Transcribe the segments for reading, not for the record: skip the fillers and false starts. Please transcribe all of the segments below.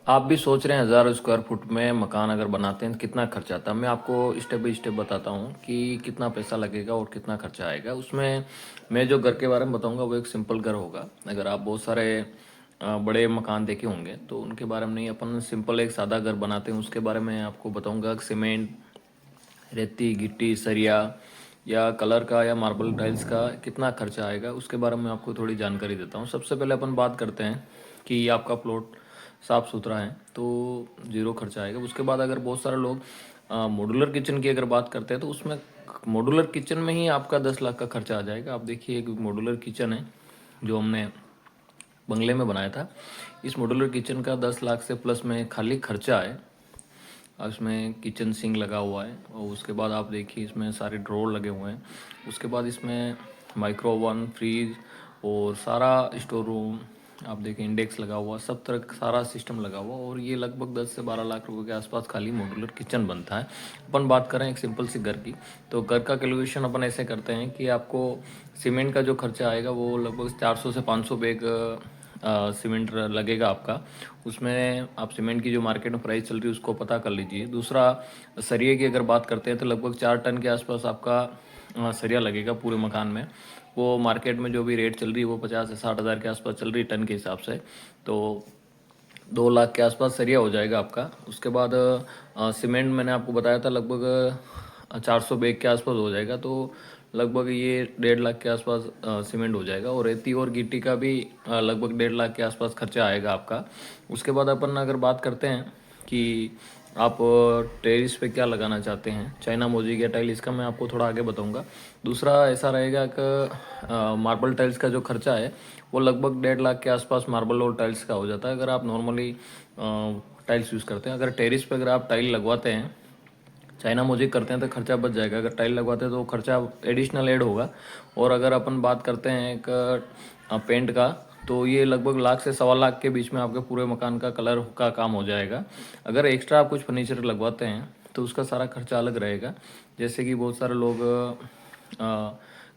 आप भी सोच रहे हैं 1000 स्क्वायर फुट में मकान अगर बनाते हैं तो कितना खर्चा आता है। मैं आपको स्टेप बाय स्टेप बताता हूँ कि कितना पैसा लगेगा और कितना खर्चा आएगा। उसमें मैं जो घर के बारे में बताऊंगा वो एक सिंपल घर होगा। अगर आप बहुत सारे बड़े मकान देखे होंगे तो उनके बारे में नहीं, अपन सिंपल एक सादा घर बनाते हैं उसके बारे में आपको बताऊंगा। सीमेंट, रेती, गिट्टी, सरिया या कलर का या मार्बल टाइल्स का कितना खर्चा आएगा उसके बारे में आपको थोड़ी जानकारी देता हूँ। सबसे पहले अपन बात करते हैं कि आपका प्लॉट साफ़ सुथरा है तो ज़ीरो खर्चा आएगा। उसके बाद अगर बहुत सारे लोग मॉड्यूलर किचन की अगर बात करते हैं तो उसमें मॉड्यूलर किचन में ही आपका 10 लाख का खर्चा आ जाएगा। आप देखिए एक मॉड्यूलर किचन है जो हमने बंगले में बनाया था। इस मॉड्यूलर किचन का 10 लाख से प्लस में खाली खर्चा है। अब इसमें किचन सिंक लगा हुआ है और उसके बाद आप देखिए इसमें सारे ड्रॉर लगे हुए हैं। उसके बाद इसमें माइक्रो ओवन, फ्रीज और सारा स्टोर रूम, आप देखिए इंडेक्स लगा हुआ, सब तरह का सारा सिस्टम लगा हुआ। और ये लगभग 10 से 12 लाख रुपए के आसपास खाली मॉड्यूलर किचन बनता है। अपन बात करें एक सिंपल सी घर की, तो घर का कैलकुलेशन अपन ऐसे करते हैं कि आपको सीमेंट का जो खर्चा आएगा वो लगभग 400 से 500 बैग सीमेंट लगेगा आपका। उसमें आप सीमेंट की जो मार्केट में प्राइस चल रही है उसको पता कर लीजिए। दूसरा, सरिये की अगर बात करते हैं तो लगभग 4 टन के आसपास आपका सरिया लगेगा पूरे मकान में। वो मार्केट में जो भी रेट चल रही है वो 50 से 60 हज़ार के आसपास चल रही है टन के हिसाब से। तो 2 लाख के आसपास सरिया हो जाएगा आपका। उसके बाद सीमेंट मैंने आपको बताया था लगभग 400 बैग के आसपास हो जाएगा। तो लगभग ये 1.5 लाख के आसपास सीमेंट हो जाएगा। और रेती और गिट्टी का भी लगभग 1.5 लाख के आसपास खर्चा आएगा आपका। उसके बाद अपन अगर बात करते हैं कि आप टेरिस पे क्या लगाना चाहते हैं, चाइना मोज़ेक या टाइल, इसका मैं आपको थोड़ा आगे बताऊंगा। दूसरा ऐसा रहेगा कि मार्बल टाइल्स का जो खर्चा है वो लगभग 1.5 लाख के आसपास मार्बल और टाइल्स का हो जाता है अगर आप नॉर्मली टाइल्स यूज़ करते हैं। अगर टेरिस पे अगर आप टाइल लगवाते हैं, चाइना मोज़ेक करते हैं तो खर्चा बच जाएगा। अगर टाइल लगवाते हैं तो खर्चा एडिशनल ऐड होगा। और अगर अपन बात करते हैं एक पेंट का, तो ये लगभग लाख से 1.25 लाख के बीच में आपके पूरे मकान का कलर का काम हो जाएगा। अगर एक्स्ट्रा आप कुछ फर्नीचर लगवाते हैं तो उसका सारा खर्चा अलग रहेगा। जैसे कि बहुत सारे लोग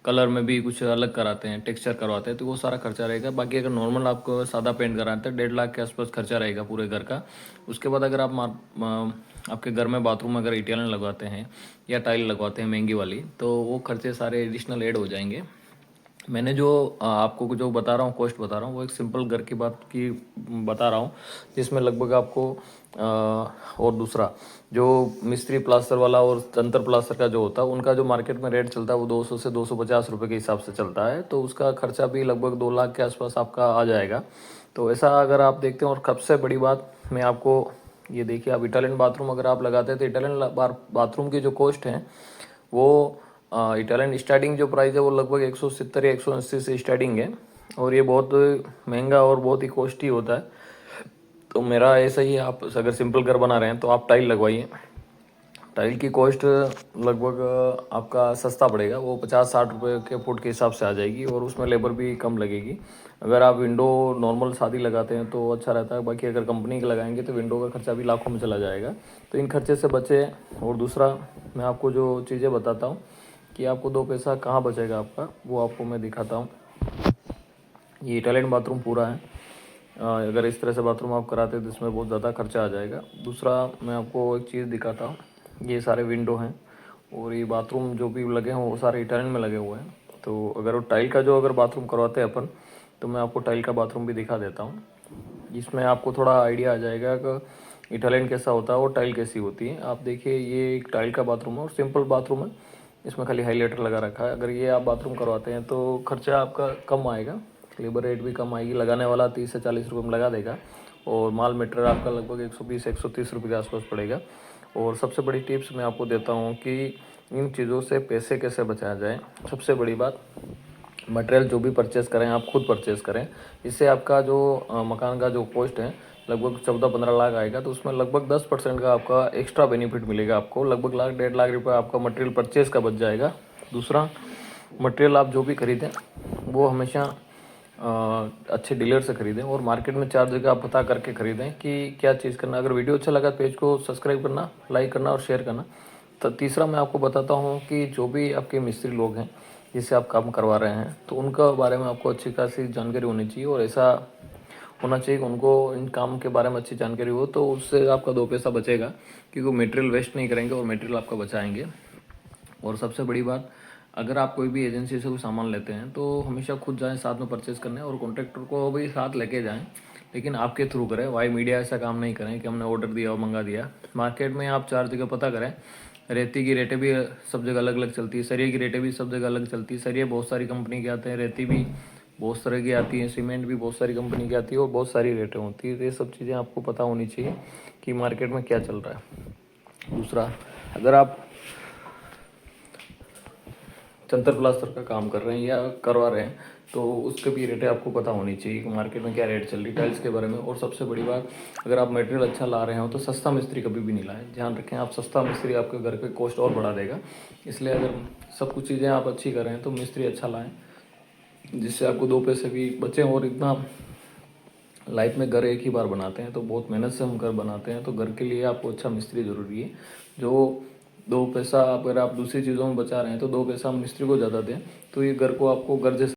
कलर में भी कुछ अलग कराते हैं, टेक्सचर करवाते हैं, तो वो सारा खर्चा रहेगा। बाकी अगर नॉर्मल आपको सादा पेंट कराते हैं 1.5 लाख के आसपास खर्चा रहेगा पूरे घर का। उसके बाद अगर आप आपके घर में बाथरूम में अगर इटालियन लगवाते हैं या टाइल लगवाते हैं महंगी वाली, तो वो खर्चे सारे एडिशनल ऐड हो जाएंगे। मैंने जो आपको जो बता रहा हूँ, कॉस्ट बता रहा हूँ, वो एक सिंपल घर की बात की बता रहा हूँ जिसमें लगभग आपको और दूसरा जो मिस्त्री प्लास्टर वाला और तंत्र प्लास्टर का जो होता है उनका जो मार्केट में रेट चलता है वो 200 से 250 रुपये के हिसाब से चलता है। तो उसका खर्चा भी लगभग 2 लाख के आसपास आपका आ जाएगा। तो ऐसा अगर आप देखते हैं। और सबसे बड़ी बात मैं आपको ये देखिए, आप इटालियन बाथरूम अगर आप लगाते हैं तो इटालियन बाथरूम की जो कॉस्ट है वो इटालियन स्टार्टिंग जो प्राइस है वो लगभग 170 या 180 से स्टार्टिंग है। और ये बहुत महंगा और बहुत ही कॉस्टली होता है। तो मेरा ऐसा ही, आप अगर सिंपल घर बना रहे हैं तो आप टाइल लगवाइए। टाइल की कॉस्ट लगभग आपका सस्ता पड़ेगा, वो 50-60 रुपये के फुट के हिसाब से आ जाएगी और उसमें लेबर भी कम लगेगी। अगर आप विंडो नॉर्मल शादी लगाते हैं तो अच्छा रहता है। बाकी अगर कंपनी के लगाएंगे तो विंडो का खर्चा भी लाखों में चला जाएगा। तो इन खर्चे से बचे। और दूसरा, मैं आपको जो चीज़ें बताता हूँ कि आपको 2 पैसा कहाँ बचेगा आपका, वो आपको मैं दिखाता हूँ। ये इटालियन बाथरूम पूरा है। अगर इस तरह से बाथरूम आप कराते हैं तो इसमें बहुत ज़्यादा खर्चा आ जाएगा। दूसरा, मैं आपको एक चीज़ दिखाता हूँ। ये सारे विंडो हैं और ये बाथरूम जो भी लगे हैं वो सारे इटालियन में लगे हुए हैं। तो अगर वो टाइल का जो अगर बाथरूम करवाते हैं अपन, तो मैं आपको टाइल का बाथरूम भी दिखा देता हूँ। इसमें आपको थोड़ा आइडिया आ जाएगा कि इटालियन कैसा होता है और टाइल कैसी होती है। आप देखिए, ये एक टाइल का बाथरूम है और सिंपल बाथरूम है। इसमें खाली हाईलाइटर लगा रखा है। अगर ये आप बाथरूम करवाते हैं तो खर्चा आपका कम आएगा, लेबर रेट भी कम आएगी। लगाने वाला 30 से 40 रुपये में लगा देगा और माल मटेरियल आपका लगभग 120-130 रुपये के आसपास पड़ेगा। और सबसे बड़ी टिप्स मैं आपको देता हूँ कि इन चीज़ों से पैसे कैसे बचाया जाए। सबसे बड़ी बात, मटेरियल जो भी परचेज़ करें आप खुद परचेज़ करें। इससे आपका जो मकान का जो कॉस्ट है लगभग 14-15 लाख आएगा। तो उसमें लगभग 10% का आपका एक्स्ट्रा बेनिफिट मिलेगा आपको। लगभग लाख 1.5 लाख रुपये आपका मटेरियल परचेज़ का बच जाएगा। दूसरा, मटेरियल आप जो भी खरीदें वो हमेशा अच्छे डीलर से खरीदें और मार्केट में 4 जगह आप पता करके खरीदें कि क्या चीज़ करना। अगर वीडियो अच्छा लगा पेज को सब्सक्राइब करना, लाइक करना और शेयर करना। तो तीसरा, मैं आपको बताता हूँ कि जो भी आपके मिस्त्री लोग हैं जिससे आप काम करवा रहे हैं तो उनका बारे में आपको अच्छी खासी जानकारी होनी चाहिए। और ऐसा होना चाहिए, उनको इन काम के बारे में अच्छी जानकारी हो, तो उससे आपका दो पैसा बचेगा, क्योंकि मटेरियल वेस्ट नहीं करेंगे और मटेरियल आपका बचाएंगे। और सबसे बड़ी बात, अगर आप कोई भी एजेंसी से कोई सामान लेते हैं तो हमेशा खुद जाएं साथ में परचेज़ करने, और कॉन्ट्रैक्टर को भी साथ लेके जाएं, लेकिन आपके थ्रू करें। वाई मीडिया ऐसा काम नहीं करें कि हमने ऑर्डर दिया और मंगा दिया। मार्केट में आप 4 जगह पता करें, रेती की रेटें भी सब जगह अलग अलग चलती है, सरिये की रेटें भी सब जगह अलग चलती है। सरिये बहुत सारी कंपनी के आते हैं, रेती भी बहुत तरह की आती है, सीमेंट भी बहुत सारी कंपनी की आती है, और बहुत सारी रेटें होती है। तो ये सब चीज़ें आपको पता होनी चाहिए कि मार्केट में क्या चल रहा है। दूसरा, अगर आप चंतर प्लास्टर का काम कर रहे हैं या करवा रहे हैं, तो उसके भी रेटें आपको पता होनी चाहिए कि मार्केट में क्या रेट चल रही है टाइल्स के बारे में। और सबसे बड़ी बात, अगर आप मटेरियल अच्छा ला रहे हो तो सस्ता मिस्त्री कभी भी नहीं लाएं। ध्यान रखें, आप सस्ता मिस्त्री आपके घर पे कॉस्ट और बढ़ा देगा। इसलिए अगर सब कुछ चीज़ें आप अच्छी कर रहे हैं तो मिस्त्री अच्छा लाएं, जिससे आपको दो पैसे भी बचें। और इतना लाइफ में घर एक ही बार बनाते हैं, तो बहुत मेहनत से हम घर बनाते हैं, तो घर के लिए आपको अच्छा मिस्त्री ज़रूरी है। जो दो पैसा अगर आप दूसरी चीज़ों में बचा रहे हैं तो दो पैसा हम मिस्त्री को ज़्यादा दें, तो ये घर को आपको घर जैसा